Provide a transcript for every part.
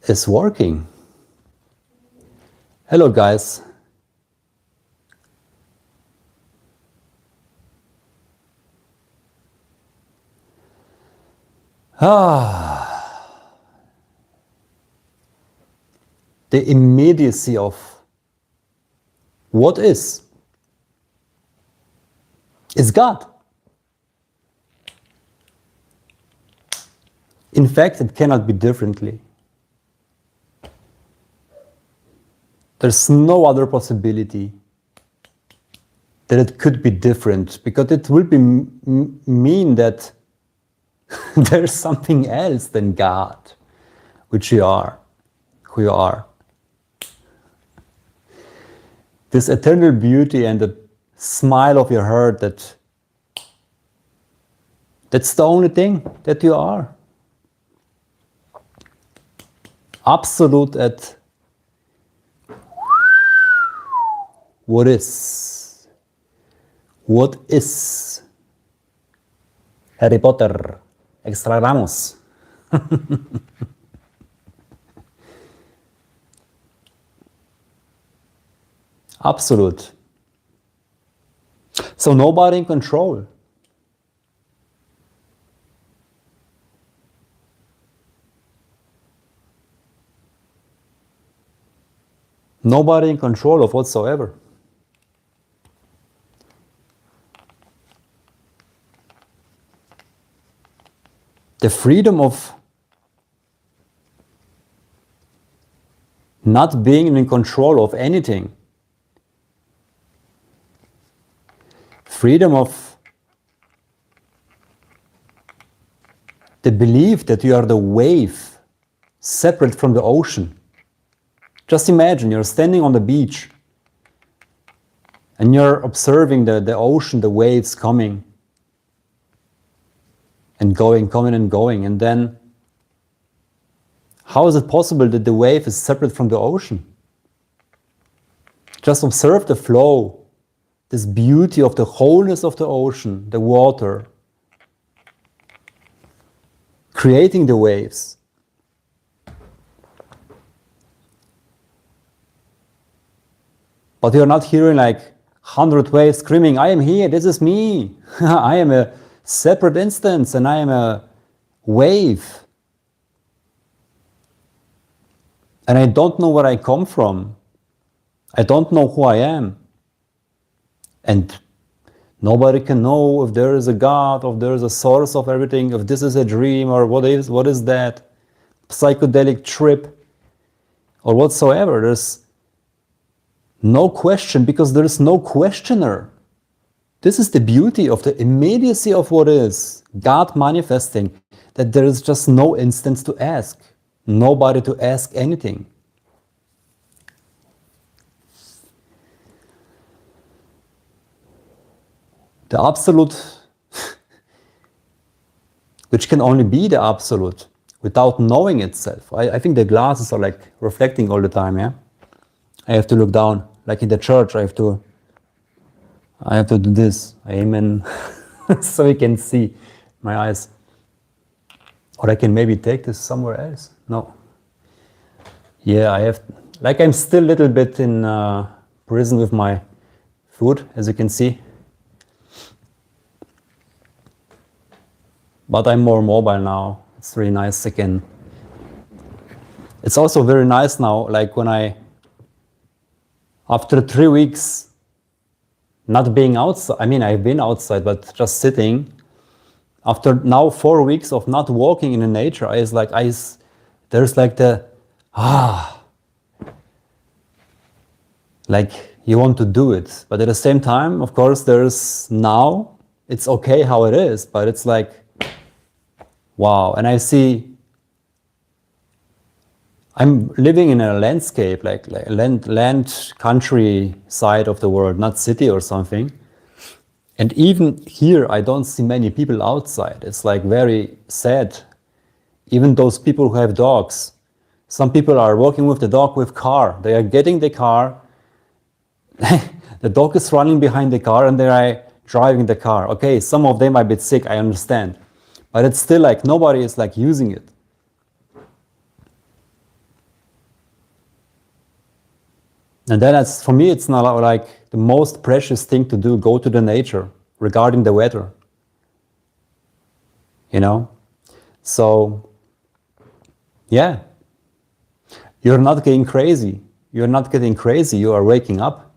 is working. Hello guys. The immediacy of what is God. In fact, it cannot be differently. There's no other possibility that it could be different, because it will be mean that there's something else than God, which you are, who you are. This eternal beauty and the smile of your heart, that's the only thing that you are. Absolute at what is. What is. Harry Potter, extragramos. Absolute. So nobody in control. Nobody in control of whatsoever. The freedom of not being in control of anything. Freedom of the belief that you are the wave separate from the ocean. Just imagine you're standing on the beach and you're observing the ocean, the waves coming and going, coming and going. And then how is it possible that the wave is separate from the ocean? Just observe the flow, this beauty of the wholeness of the ocean, the water, creating the waves. But you're not hearing like 100 waves screaming, I am here, this is me. I am a separate instance and I am a wave. And I don't know where I come from. I don't know who I am. And nobody can know if there is a God, or if there is a source of everything, if this is a dream, or what is that psychedelic trip, or whatsoever. There's no question, because there is no questioner. This is the beauty of the immediacy of what is, God manifesting, that there is just no instance to ask, nobody to ask anything. The absolute, which can only be the absolute without knowing itself. I think the glasses are like reflecting all the time, yeah? I have to look down, like in the church, I have to do this, amen, so you can see my eyes. Or I can maybe take this somewhere else. No. Yeah, I have, like I'm still a little bit in prison with my food, as you can see. But I'm more mobile now. It's really nice again. It's also very nice now, like when after 3 weeks not being outside, I mean, I've been outside, but just sitting, after now 4 weeks of not walking in the nature, there's like like you want to do it. But at the same time, of course, now, it's okay how it is, but it's like, wow. And I see, I'm living in a landscape, like land country side of the world, not city or something. And even here, I don't see many people outside. It's like very sad. Even those people who have dogs. Some people are walking with the dog with car. They are getting the car. The dog is running behind the car and they are driving the car. Okay, some of them are a bit sick, I understand. But it's still like nobody is like using it. And then for me, it's not like the most precious thing to do, go to the nature regarding the weather. You know? So, yeah. You're not getting crazy. You're not getting crazy. You are waking up.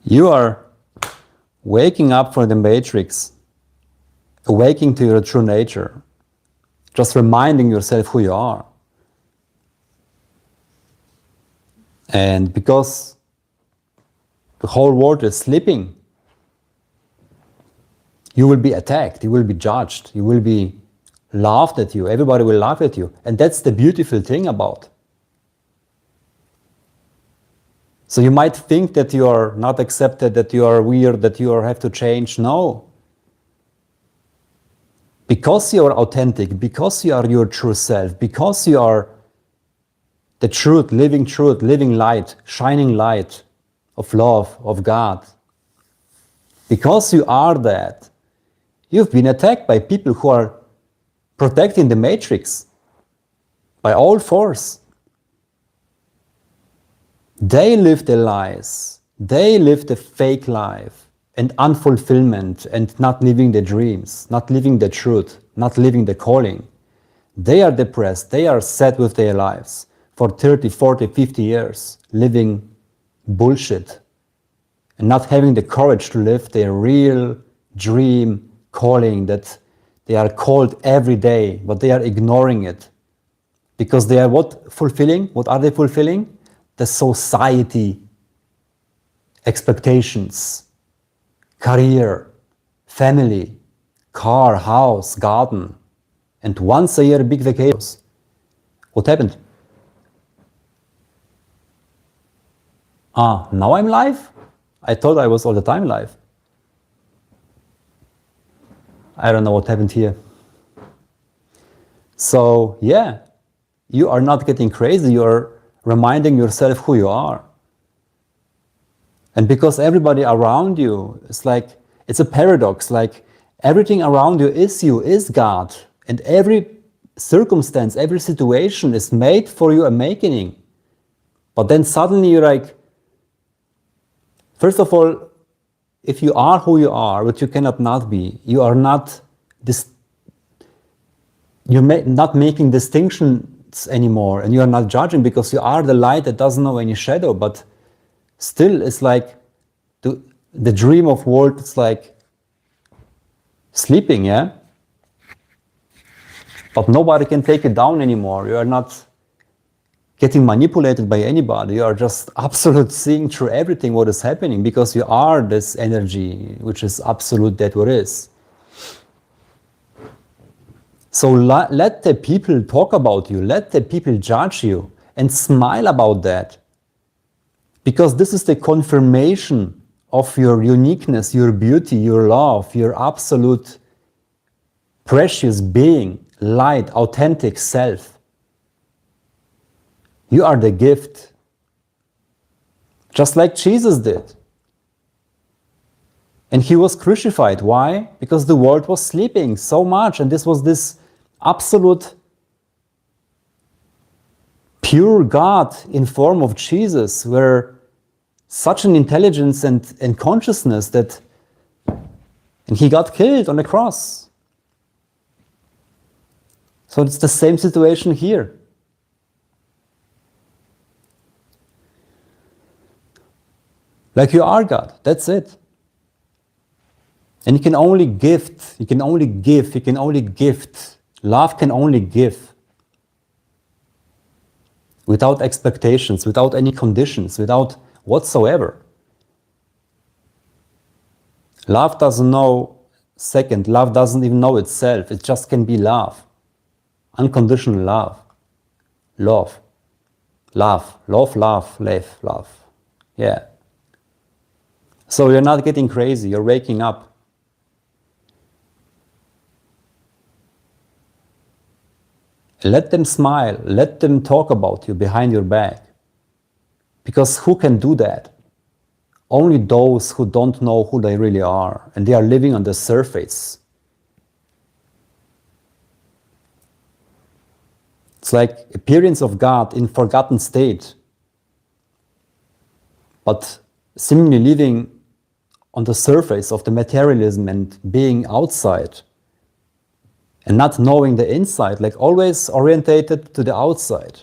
You are waking up from the matrix, awaking to your true nature, just reminding yourself who you are. And because the whole world is sleeping, you will be attacked, you will be judged, you will be laughed at you, everybody will laugh at you. And that's the beautiful thing about. So you might think that you are not accepted, that you are weird, that you have to change. No. Because you are authentic, because you are your true self, because you are the truth, living light, shining light of love, of God. Because you are that, you've been attacked by people who are protecting the matrix by all force. They live the lies, they live the fake life and unfulfillment and not living the dreams, not living the truth, not living the calling. They are depressed, they are sad with their lives for 30, 40, 50 years, living bullshit and not having the courage to live their real dream calling that they are called every day, but they are ignoring it. Because they are what fulfilling? What are they fulfilling? The society expectations, career, family, car, house, garden, and once a year big vacations. What happened? Now I'm live? I thought I was all the time live. I don't know what happened here. So yeah, you are not getting crazy, you are reminding yourself who you are. And because everybody around you, it's a paradox, like everything around you, is God. And every circumstance, every situation is made for your awakening. But then suddenly you're like, first of all, if you are who you are, which you cannot not be, you are not not making distinctions anymore, and you are not judging because you are the light that doesn't know any shadow. But still, it's like the dream of world. It's like sleeping, yeah. But nobody can take it down anymore. You are not getting manipulated by anybody. You are just absolute seeing through everything what is happening because you are this energy, which is absolute that what is. So let the people talk about you, let the people judge you, and smile about that. Because this is the confirmation of your uniqueness, your beauty, your love, your absolute precious being, light, authentic self. You are the gift. Just like Jesus did. And he was crucified. Why? Because the world was sleeping so much, and this was this absolute pure God in form of Jesus, where such an intelligence and consciousness that, and he got killed on the cross. So it's the same situation here. Like you are God, that's it. And you can only gift, you can only give, you can only gift. Love can only give. Without expectations, without any conditions, without whatsoever. Love doesn't know second, love doesn't even know itself, it just can be love. Unconditional love. Love. Love. Love, love, live, love. Yeah. So you're not getting crazy, you're waking up. Let them smile, let them talk about you behind your back. Because who can do that? Only those who don't know who they really are, and they are living on the surface. It's like appearance of God in forgotten state, but seemingly living on the surface of the materialism and being outside and not knowing the inside, like always orientated to the outside,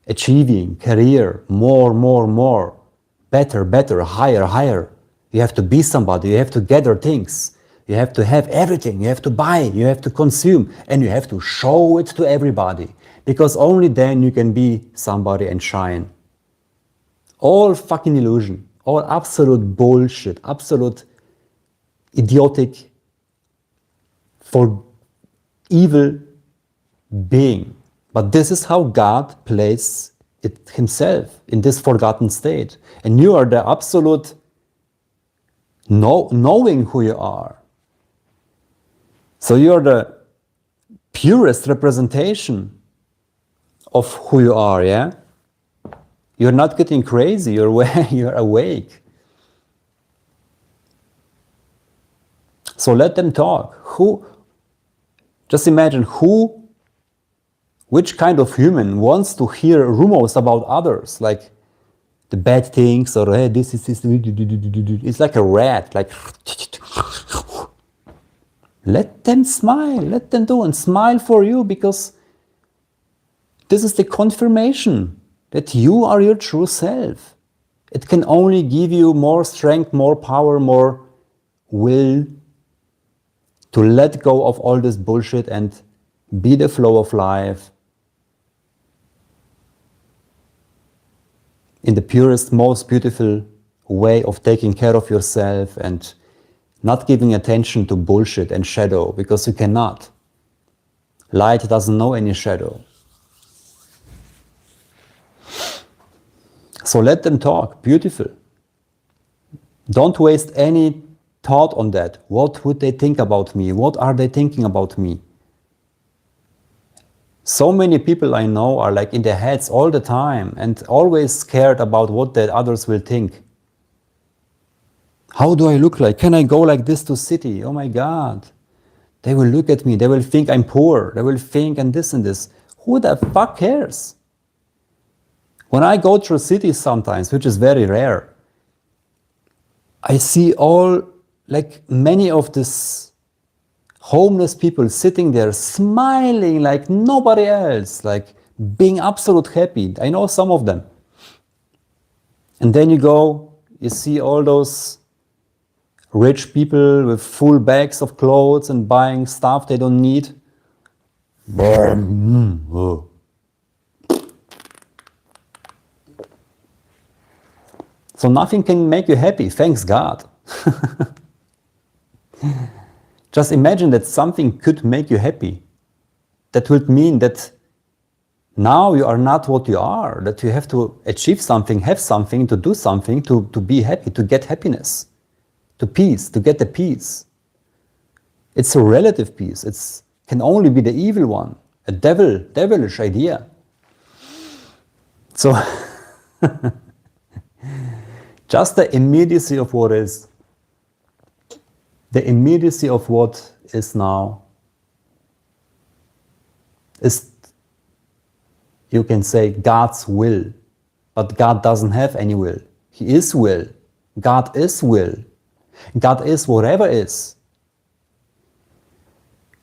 achieving, career, more, better, higher, higher. You have to be somebody, you have to gather things, you have to have everything, you have to buy, you have to consume, and you have to show it to everybody, because only then you can be somebody and shine. All fucking illusion, all absolute bullshit, absolute idiotic, for evil being. But this is how God plays it himself in this forgotten state. And you are the absolute knowing who you are. So you are the purest representation of who you are, yeah? You're not getting crazy, you're awake. So let them talk. Just imagine which kind of human wants to hear rumors about others, like the bad things, or hey, this is this. It's like a rat, like let them smile, let them do and smile for you, because this is the confirmation that you are your true self. It can only give you more strength, more power, more will to let go of all this bullshit and be the flow of life in the purest, most beautiful way of taking care of yourself and not giving attention to bullshit and shadow, because you cannot. Light doesn't know any shadow. So let them talk, beautiful. Don't waste any thought on that. What would they think about me? What are they thinking about me? So many people I know are like in their heads all the time and always scared about what the others will think. How do I look like? Can I go like this to city? Oh my God. They will look at me. They will think I'm poor. They will think and this and this. Who the fuck cares? When I go through cities sometimes, which is very rare, I see many of these homeless people sitting there smiling like nobody else, like being absolute happy. I know some of them. And then you see all those rich people with full bags of clothes and buying stuff they don't need. So nothing can make you happy, thanks God. Just imagine that something could make you happy. That would mean that now you are not what you are, that you have to achieve something, have something, to do something, to be happy, to get happiness, to peace, to get the peace. It's a relative peace. It can only be the evil one, a devilish idea. So, just the immediacy of what is, the immediacy of what is now, is, you can say, God's will. But God doesn't have any will. He is will. God is will. God is whatever is.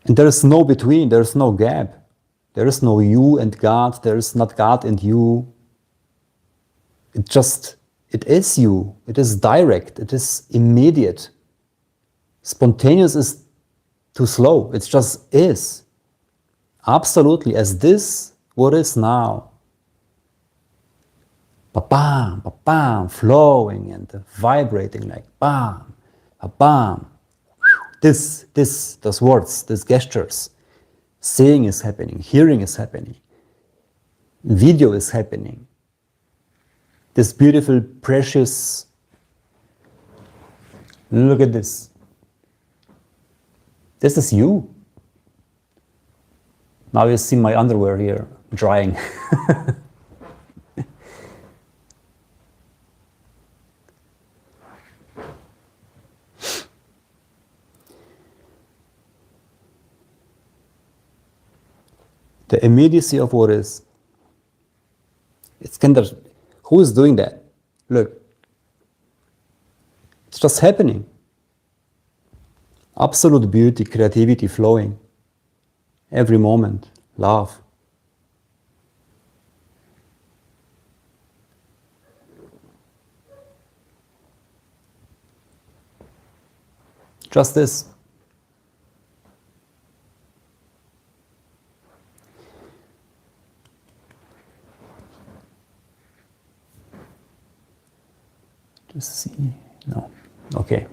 And there is no between, there is no gap. There is no you and God, there is not God and you. It is you. It is direct. It is immediate. Spontaneous is too slow. It just is. Absolutely, as this, what is now. Ba-bam, ba-bam, flowing and vibrating like bam, ba-bam. Those words, these gestures. Seeing is happening, hearing is happening, video is happening. This beautiful, precious, look at this. This is you. Now you see my underwear here, drying. The immediacy of what is. It's kind of, who is doing that? Look, it's just happening. Absolute beauty, creativity flowing. Every moment, love. Just this. Just see. No. Okay.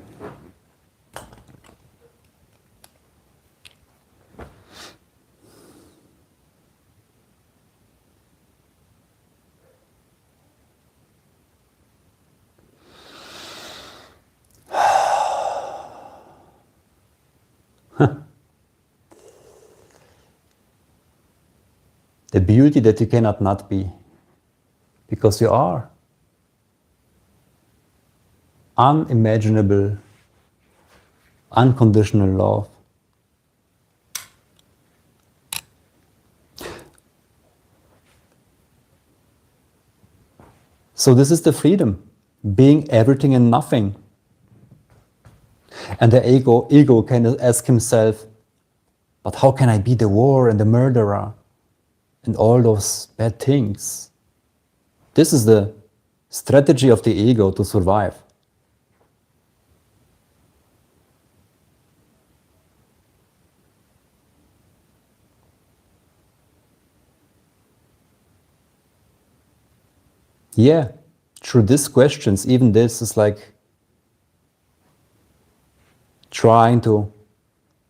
The beauty that you cannot not be, because you are. Unimaginable, unconditional love. So this is the freedom, being everything and nothing. And the ego can ask himself, but how can I be the war and the murderer and all those bad things? This is the strategy of the ego to survive. Yeah, through these questions, even this is like trying to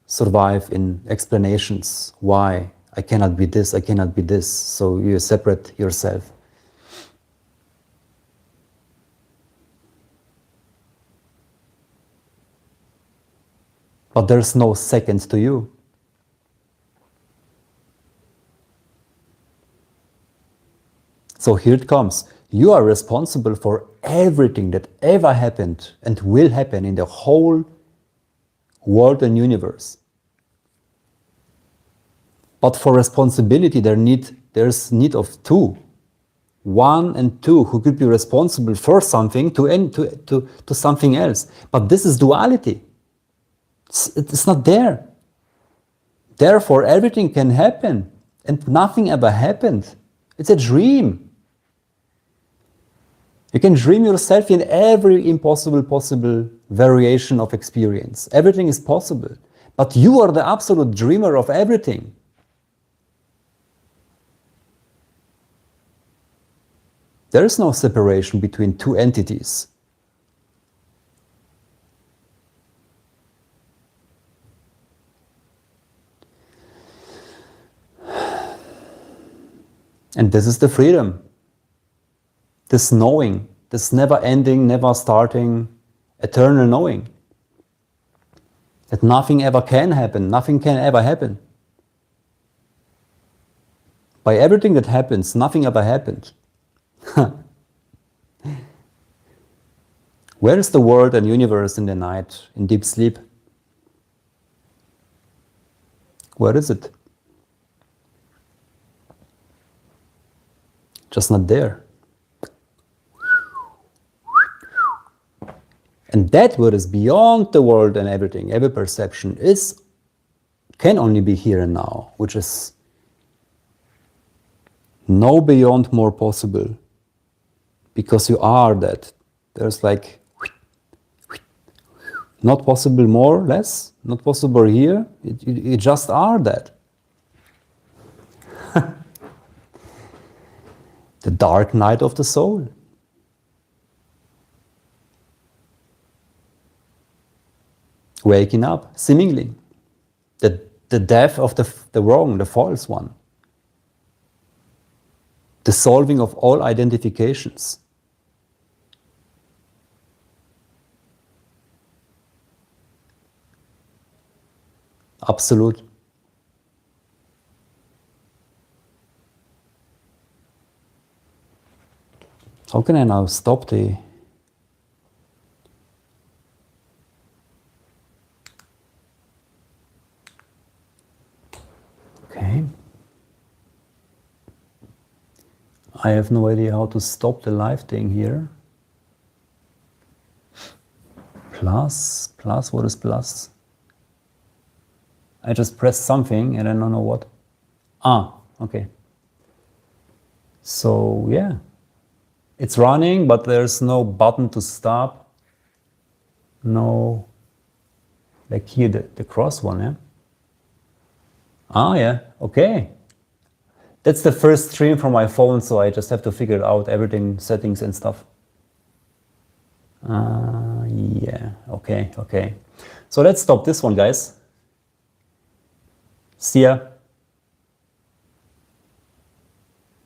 survive in explanations. Why? I cannot be this, I cannot be this. So you separate yourself. But there's no second to you. So here it comes. You are responsible for everything that ever happened and will happen in the whole world and universe. But for responsibility, there's need of two. One and two who could be responsible for something to something else. But this is duality. It's not there. Therefore, everything can happen and nothing ever happened. It's a dream. You can dream yourself in every impossible possible variation of experience. Everything is possible. But you are the absolute dreamer of everything. There is no separation between two entities. And this is the freedom. This knowing, this never ending, never starting, eternal knowing. That nothing ever can happen, nothing can ever happen. By everything that happens, nothing ever happened. Where is the world and universe in the night, in deep sleep? Where is it? Just not there. And that what is beyond the world and everything, every perception, can only be here and now, which is no beyond more possible. Because you are that. There's like not possible more, less, not possible here. You just are that. The dark night of the soul. Waking up, seemingly. The death of the wrong, the false one. The solving of all identifications. Absolute. How can I now stop the... Okay. I have no idea how to stop the live thing here. Plus, what is plus? I just pressed something and I don't know what. Ah, okay. So yeah, it's running, but there's no button to stop. No, like here, the cross one, yeah? Ah, yeah, okay. That's the first stream from my phone, so I just have to figure out everything, settings and stuff. Yeah, okay. So let's stop this one, guys. See ya.